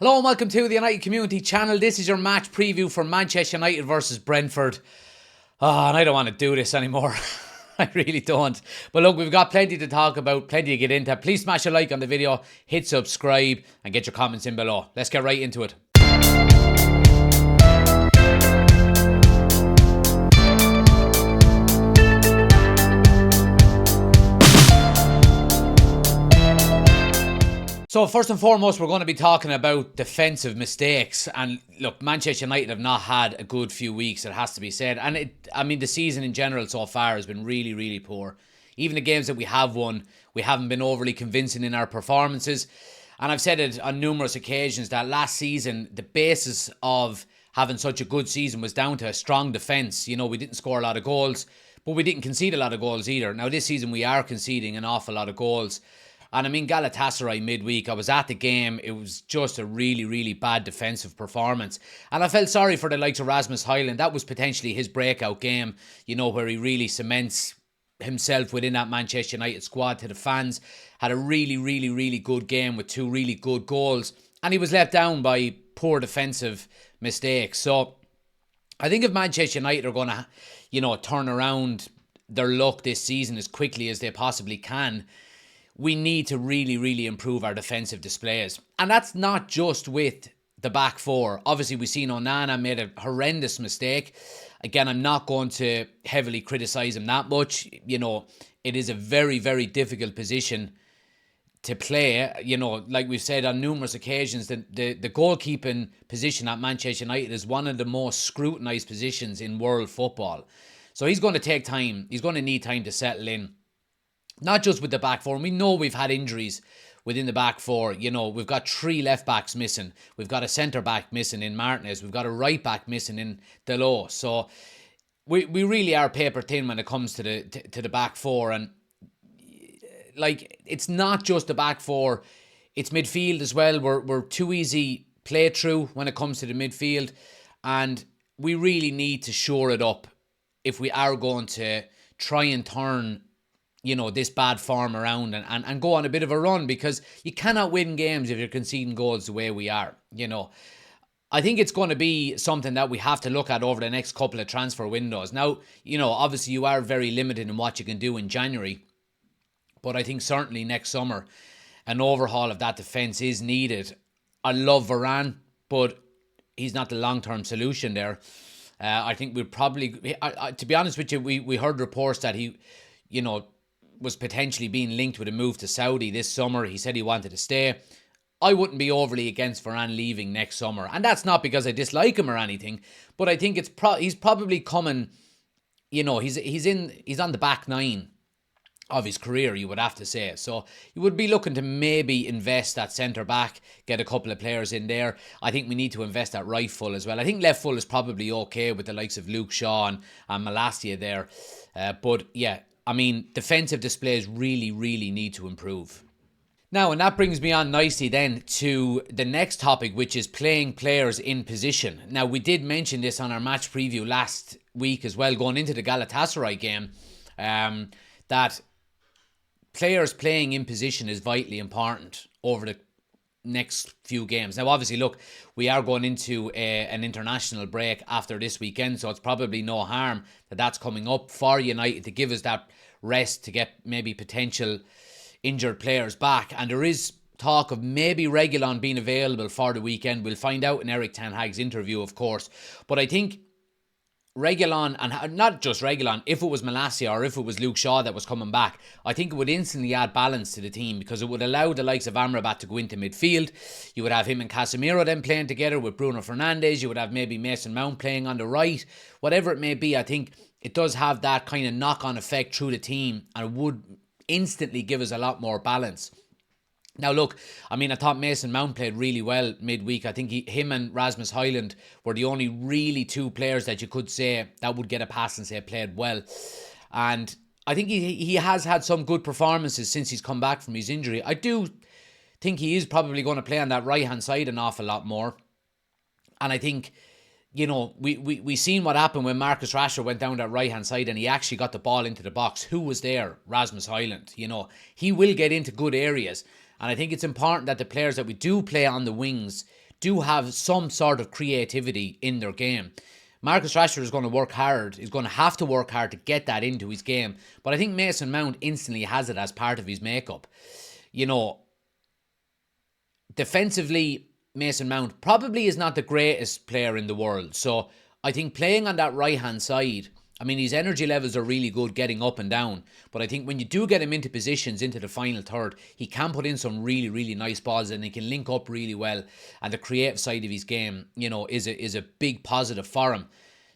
Hello and welcome to the United Community Channel. This is your match preview for Manchester United versus Brentford. And I don't want to do this anymore. I really don't. But look, we've got plenty to talk about, plenty to get into. Please smash a like on the video, hit subscribe, and get your comments in below. Let's get right into it. So first and foremost, we're going to be talking about defensive mistakes. And look, Manchester United have not had a good few weeks, it has to be said. And the season in general so far has been really, really poor. Even the games that we have won, we haven't been overly convincing in our performances. And I've said it on numerous occasions that last season, the basis of having such a good season was down to a strong defence. You know, we didn't score a lot of goals, but we didn't concede a lot of goals either. Now this season we are conceding an awful lot of goals. And I mean, Galatasaray midweek, I was at the game. It was just a really, really bad defensive performance. And I felt sorry for the likes of Rasmus Højlund. That was potentially his breakout game, you know, where he really cements himself within that Manchester United squad to the fans. Had a really, really, really good game with two really good goals. And he was let down by poor defensive mistakes. So I think if Manchester United are going to, you know, turn around their luck this season as quickly as they possibly can, we need to really, really improve our defensive displays. And that's not just with the back four. Obviously, we've seen Onana made a horrendous mistake. Again, I'm not going to heavily criticise him that much. You know, it is a very, very difficult position to play. You know, like we've said on numerous occasions, the goalkeeping position at Manchester United is one of the most scrutinised positions in world football. So he's going to take time. He's going to need time to settle in. Not just with the back four. And we know we've had injuries within the back four. You know, we've got 3 left backs missing. We've got a centre back missing in Martinez. We've got a right back missing in Delors. So we really are paper thin when it comes to the back four. And like, it's not just the back four. It's midfield as well. We're too easy play through when it comes to the midfield. And we really need to shore it up if we are going to try and turn, you know, this bad form around and go on a bit of a run, because you cannot win games if you're conceding goals the way we are. You know, I think it's going to be something that we have to look at over the next couple of transfer windows. Now, you know, obviously you are very limited in what you can do in January, but I think certainly next summer an overhaul of that defence is needed. I love Varane, but he's not the long-term solution there. I think we'll probably, to be honest with you, we heard reports that he, you know, was potentially being linked with a move to Saudi this summer. He said he wanted to stay. I wouldn't be overly against Varane leaving next summer. And that's not because I dislike him or anything, but I think he's probably coming, you know, he's on the back 9 of his career, you would have to say. So you would be looking to maybe invest at centre back, get a couple of players in there. I think we need to invest at right full as well. I think left full is probably okay with the likes of Luke Shaw and Malacia there. But yeah, I mean, defensive displays really, really need to improve. Now, and that brings me on nicely then to the next topic, which is playing players in position. Now, we did mention this on our match preview last week as well, going into the Galatasaray game, that players playing in position is vitally important over the next few games. Now, obviously, look, we are going into an international break after this weekend, so it's probably no harm that that's coming up for United to give us that rest to get maybe potential injured players back. And there is talk of maybe Reguilón being available for the weekend. We'll find out in Erik ten Hag's interview, of course. But I think Reguilón, and not just Reguilón, if it was Malacia or if it was Luke Shaw that was coming back, I think it would instantly add balance to the team, because it would allow the likes of Amrabat to go into midfield. You would have him and Casemiro then playing together with Bruno Fernandes. You would have maybe Mason Mount playing on the right. Whatever it may be, I think it does have that kind of knock-on effect through the team, and it would instantly give us a lot more balance. Now, look, I mean, I thought Mason Mount played really well midweek. I think him and Rasmus Højlund were the only really 2 players that you could say that would get a pass and say played well. And I think he has had some good performances since he's come back from his injury. I do think he is probably going to play on that right-hand side an awful lot more. And I think, you know, we seen what happened when Marcus Rashford went down that right-hand side and he actually got the ball into the box. Who was there? Rasmus Højlund. You know, he will get into good areas. And I think it's important that the players that we do play on the wings do have some sort of creativity in their game. Marcus Rashford is going to work hard. He's going to have to work hard to get that into his game. But I think Mason Mount instantly has it as part of his makeup. You know, defensively, Mason Mount probably is not the greatest player in the world. So I think playing on that right-hand side, I mean, his energy levels are really good getting up and down. But I think when you do get him into positions into the final third, he can put in some really, really nice balls and he can link up really well. And the creative side of his game, you know, is a big positive for him.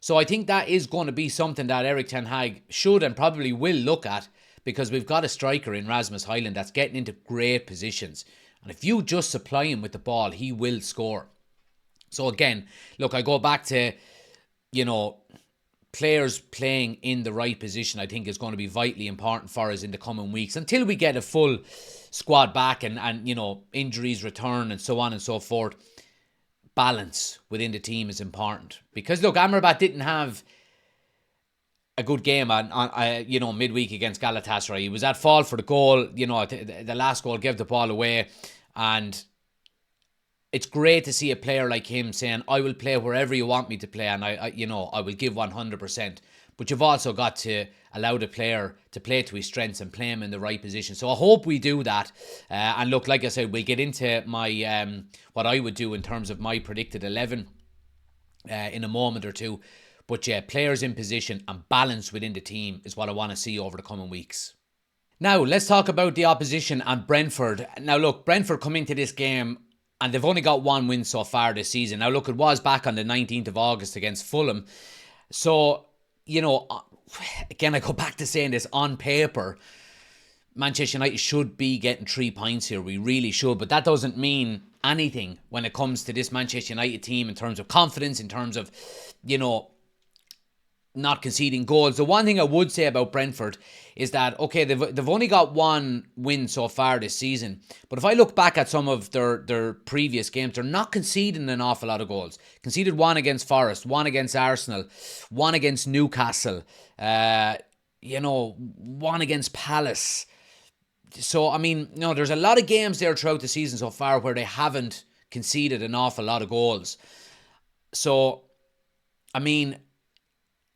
So I think that is going to be something that Erik ten Hag should and probably will look at, because we've got a striker in Rasmus Højlund that's getting into great positions. And if you just supply him with the ball, he will score. So again, look, I go back to, you know, players playing in the right position, I think is going to be vitally important for us in the coming weeks until we get a full squad back and you know, injuries return and so on and so forth. Balance within the team is important. Because look, Amrabat didn't have a good game on you know, midweek against Galatasaray. He was at fault for the goal. You know, the last goal gave the ball away, and it's great to see a player like him saying, I will play wherever you want me to play, and I you know, I will give 100%. But you've also got to allow the player to play to his strengths and play him in the right position. So I hope we do that. And look, like I said, we'll get into my what I would do in terms of my predicted 11 in a moment or two. But yeah, players in position and balance within the team is what I want to see over the coming weeks. Now, let's talk about the opposition and Brentford. Now, look, Brentford come into this game and they've only got one win so far this season. Now, look, it was back on the 19th of August against Fulham. So, you know, again, I go back to saying this, on paper, Manchester United should be getting 3 points here. We really should. But that doesn't mean anything when it comes to this Manchester United team in terms of confidence, in terms of, you know, not conceding goals. The one thing I would say about Brentford is that, okay, they've only got one win so far this season, but if I look back at some of their previous games, they're not conceding an awful lot of goals. Conceded one against Forest, one against Arsenal, one against Newcastle, you know, one against Palace. So, I mean, you know, there's a lot of games there throughout the season so far where they haven't conceded an awful lot of goals. So, I mean,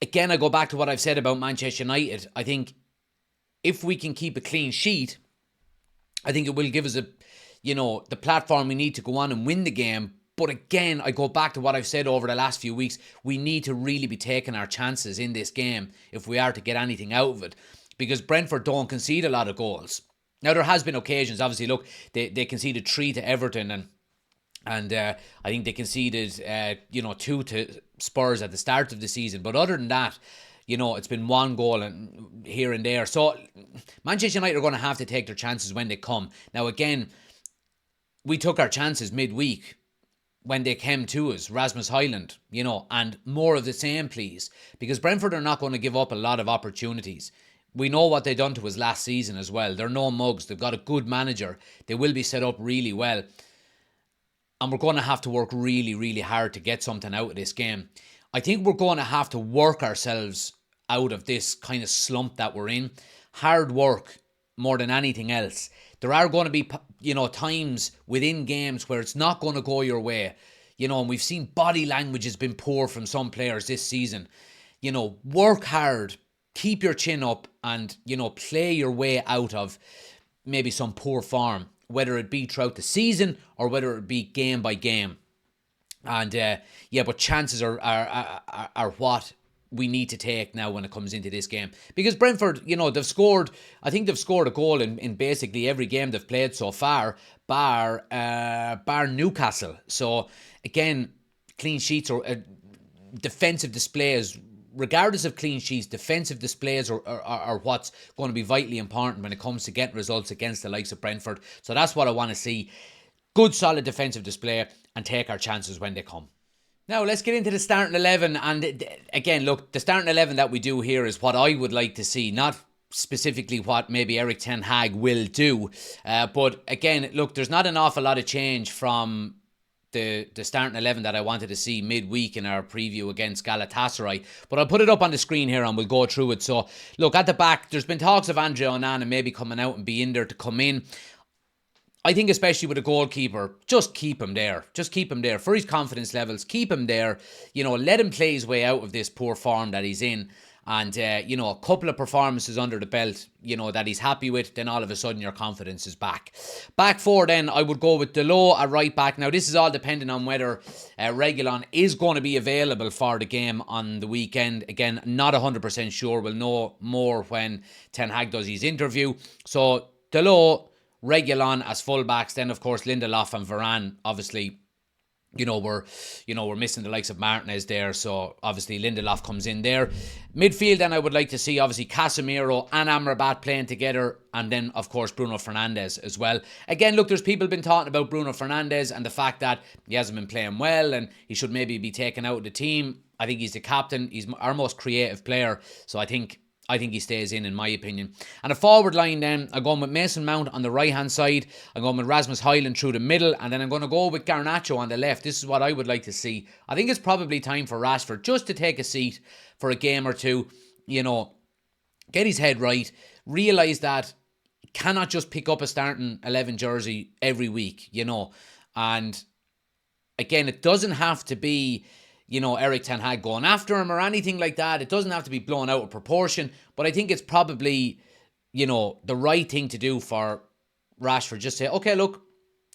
again, I go back to what I've said about Manchester United. I think if we can keep a clean sheet, I think it will give us the platform we need to go on and win the game. But again, I go back to what I've said over the last few weeks. We need to really be taking our chances in this game if we are to get anything out of it, because Brentford don't concede a lot of goals. Now, there has been occasions, obviously, look, they conceded 3 to Everton and I think they conceded 2 to Spurs at the start of the season. But other than that, you know, it's been one goal and here and there. So Manchester United are going to have to take their chances when they come. Now, again, we took our chances midweek when they came to us, Rasmus Højlund, you know, and more of the same, please, because Brentford are not going to give up a lot of opportunities. We know what they've done to us last season as well. They're no mugs. They've got a good manager. They will be set up really well. And we're going to have to work really, really hard to get something out of this game. I think we're going to have to work ourselves out of this kind of slump that we're in. Hard work more than anything else. There are going to be, you know, times within games where it's not going to go your way. You know, and we've seen body language has been poor from some players this season. You know, work hard, keep your chin up and, you know, play your way out of maybe some poor form, whether it be throughout the season or whether it be game by game. And but chances are what we need to take now when it comes into this game. Because Brentford, you know, I think they've scored a goal in basically every game they've played so far, bar Newcastle. So again, clean sheets or defensive displays, regardless of clean sheets, defensive displays are what's going to be vitally important when it comes to getting results against the likes of Brentford. So that's what I want to see. Good, solid defensive display and take our chances when they come. Now, let's get into the starting 11. And again, look, the starting 11 that we do here is what I would like to see, not specifically what maybe Erik ten Hag will do. But again, look, there's not an awful lot of change from the starting 11 that I wanted to see midweek in our preview against Galatasaray. But I'll put it up on the screen here and we'll go through it. So, look, at the back, there's been talks of Andre Onana maybe coming out and being there to come in. I think especially with a goalkeeper, just keep him there. Just keep him there for his confidence levels. Keep him there. Let him play his way out of this poor form that he's in. And, a couple of performances under the belt, that he's happy with, then all of a sudden your confidence is back. Back four then, I would go with Delo at right back. Now, this is all depending on whether Reguilón is going to be available for the game on the weekend. Again, not 100% sure. We'll know more when Ten Hag does his interview. So, Delo, Reguilón as fullbacks, then of course Lindelof and Varane. Obviously, we're missing the likes of Martinez there, so obviously Lindelof comes in there. Midfield, then I would like to see obviously Casemiro and Amrabat playing together, and then of course Bruno Fernandes as well. Again, look, there's people been talking about Bruno Fernandes and the fact that he hasn't been playing well and he should maybe be taken out of the team. I think he's the captain. He's our most creative player, so I think he stays in my opinion. And a forward line then, I'm going with Mason Mount on the right-hand side. I'm going with Rasmus Højlund through the middle. And then I'm going to go with Garnacho on the left. This is what I would like to see. I think it's probably time for Rashford just to take a seat for a game or two. Get his head right. Realise that he cannot just pick up a starting 11 jersey every week, And again, it doesn't have to be Erik Ten Hag going after him or anything like that. It doesn't have to be blown out of proportion, but I think it's probably, the right thing to do for Rashford. Just say, okay, look,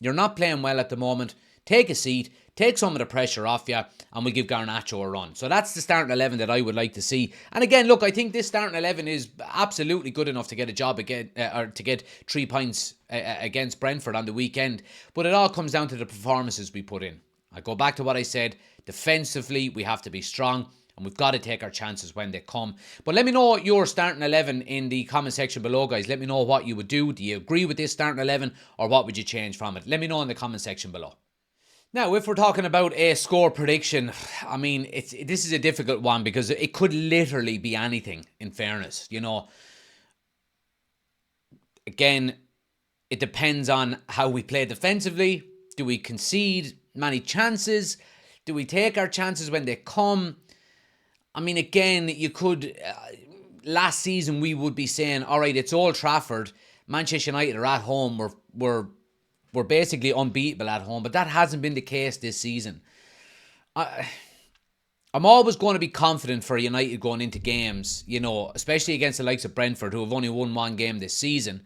you're not playing well at the moment. Take a seat, take some of the pressure off you, and we'll give Garnacho a run. So that's the starting 11 that I would like to see. And again, look, I think this starting 11 is absolutely good enough to get a job again, or to get 3 points against Brentford on the weekend. But it all comes down to the performances we put in. I go back to what I said. Defensively, we have to be strong and we've got to take our chances when they come. But let me know your starting 11 in the comment section below, guys. Let me know what you would do. Do you agree with this starting 11 or what would you change from it? Let me know in the comment section below. Now, if we're talking about a score prediction, I mean, this is a difficult one because it could literally be anything, in fairness. Again, it depends on how we play defensively. Do we concede many chances? Do we take our chances when they come? I mean, again, you could... last season, we would be saying, all right, it's Old Trafford. Manchester United are at home. We're basically unbeatable at home. But that hasn't been the case this season. I'm always going to be confident for United going into games, especially against the likes of Brentford, who have only won one game this season.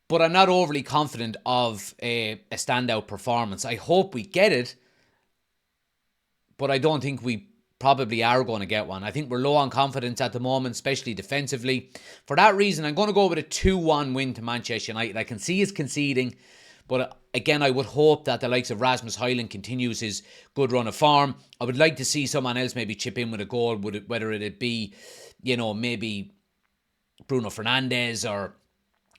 But I'm not overly confident of a standout performance. I hope we get it, but I don't think we probably are going to get one. I think we're low on confidence at the moment, especially defensively. For that reason, I'm going to go with a 2-1 win to Manchester United. I can see us conceding, but again, I would hope that the likes of Rasmus Højlund continues his good run of form. I would like to see someone else maybe chip in with a goal, whether it be, maybe Bruno Fernandes or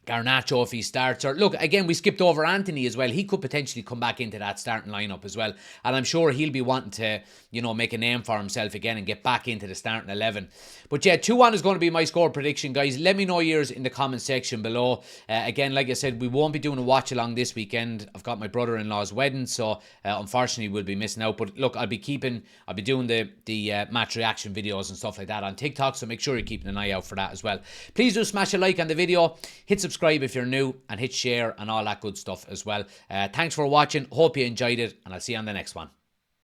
Garnacho if he starts. Or look, again, we skipped over Anthony as well. He could potentially come back into that starting lineup as well. And I'm sure he'll be wanting to, make a name for himself again and get back into the starting 11. But yeah, 2-1 is going to be my score prediction, guys. Let me know yours in the comment section below. Again, like I said, we won't be doing a watch along this weekend. I've got my brother-in-law's wedding, so unfortunately we'll be missing out. But look, I'll be doing the match reaction videos and stuff like that on TikTok, so make sure you're keeping an eye out for that as well. Please do smash a like on the video. Hit subscribe if you're new and hit share and all that good stuff as well. Thanks for watching. Hope you enjoyed it and I'll see you on the next one.